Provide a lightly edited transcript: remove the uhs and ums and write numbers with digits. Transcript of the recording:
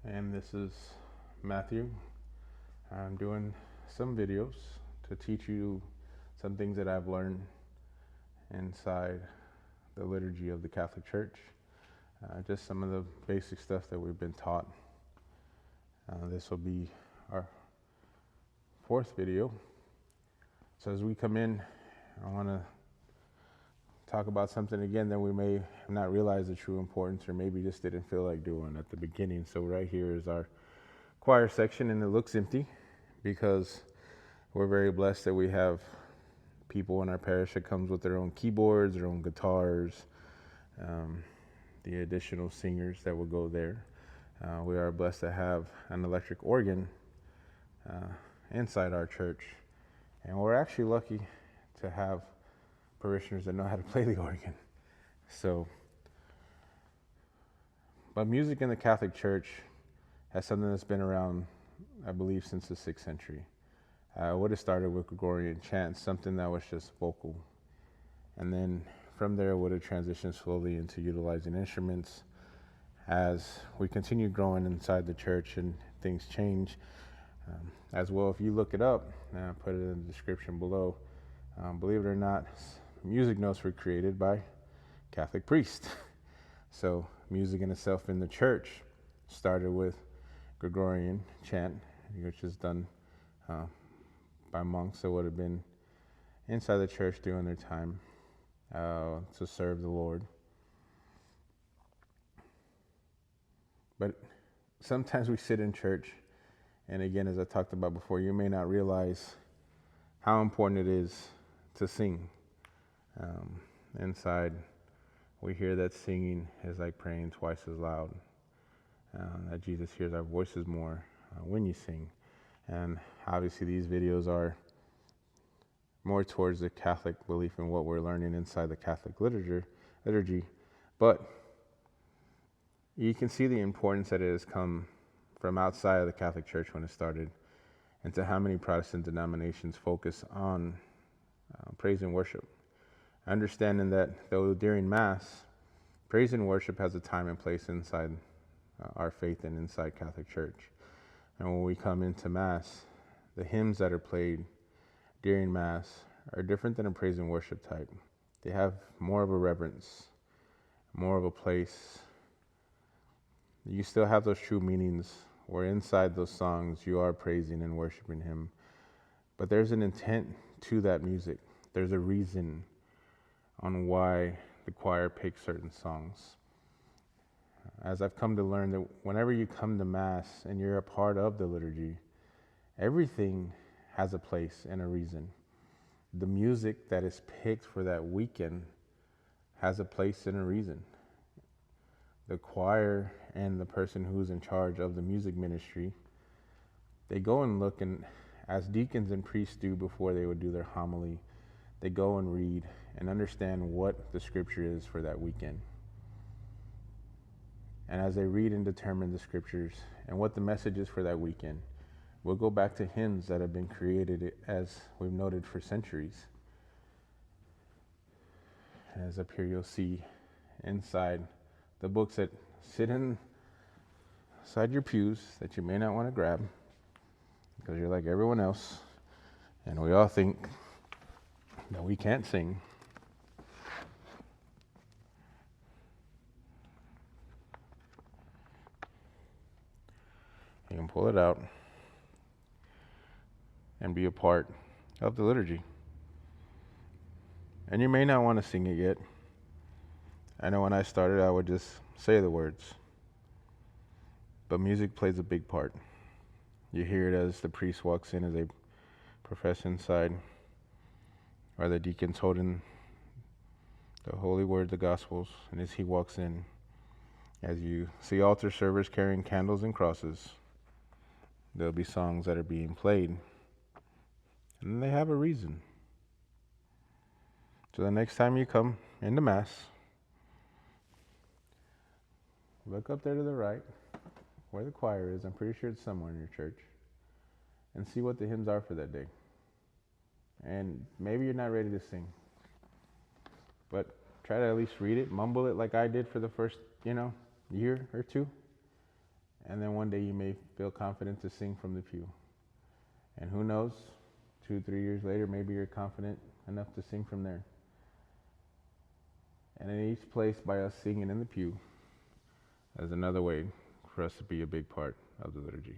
and this is Matthew. I'm doing some videos to teach you some things that I've learned inside the liturgy of the Catholic Church. Just some of the basic stuff that we've been taught. This will be our fourth video. So as we come in, I want to talk about something again that we may not realize the true importance, or maybe just didn't feel like doing at the beginning. So right here is our choir section, and it looks empty because we're very blessed that we have people in our parish that comes with their own keyboards, their own guitars, the additional singers that will go there. We are blessed to have an electric organ inside our church, and we're actually lucky to have parishioners that know how to play the organ. But music in the Catholic Church has something that's been around, I believe, since the 6th century. It would have started with Gregorian chants, something that was just vocal. And then from there, it would have transitioned slowly into utilizing instruments. As we continue growing inside the church and things change, as well, if you look it up, and I'll put it in the description below, believe it or not, music notes were created by Catholic priests. So music in itself in the church started with Gregorian chant, which is done by monks that would have been inside the church during their time to serve the Lord. But sometimes we sit in church, and again, as I talked about before, you may not realize how important it is to sing. Inside, we hear that singing is like praying twice as loud, that Jesus hears our voices more when you sing. And obviously these videos are more towards the Catholic belief in what we're learning inside the Catholic liturgy. But you can see the importance that it has come from outside of the Catholic Church when it started, and to how many Protestant denominations focus on praise and worship. Understanding that though during Mass, praise and worship has a time and place inside our faith and inside Catholic Church. And when we come into Mass, the hymns that are played during Mass are different than a praise and worship type. They have more of a reverence, more of a place. You still have those true meanings where inside those songs you are praising and worshiping Him. But there's an intent to that music. There's a reason on why the choir picks certain songs. As I've come to learn that whenever you come to Mass and you're a part of the liturgy, everything has a place and a reason. The music that is picked for that weekend has a place and a reason. The choir and the person who's in charge of the music ministry, they go and look, and as deacons and priests do before they would do their homily, they go and read and understand what the scripture is for that weekend. And as they read and determine the scriptures and what the message is for that weekend, we'll go back to hymns that have been created, as we've noted, for centuries. As up here you'll see inside the books that sit inside your pews that you may not want to grab because you're like everyone else, and we all think that we can't sing. You can pull it out and be a part of the liturgy. And you may not want to sing it yet. I know when I started, I would just say the words. But music plays a big part. You hear it as the priest walks in, as they profess inside, or the deacons holding the holy word, the Gospels, and as he walks in, as you see altar servers carrying candles and crosses, there'll be songs that are being played, and they have a reason. So the next time you come into Mass, look up there to the right where the choir is. I'm pretty sure it's somewhere in your church, and see what the hymns are for that day. And maybe you're not ready to sing, but try to at least read it, mumble it like I did for the first, year or two, And then one day you may feel confident to sing from the pew. And who knows, 2-3 years later, maybe you're confident enough to sing from there. And in each place by us singing in the pew is another way for us to be a big part of the liturgy.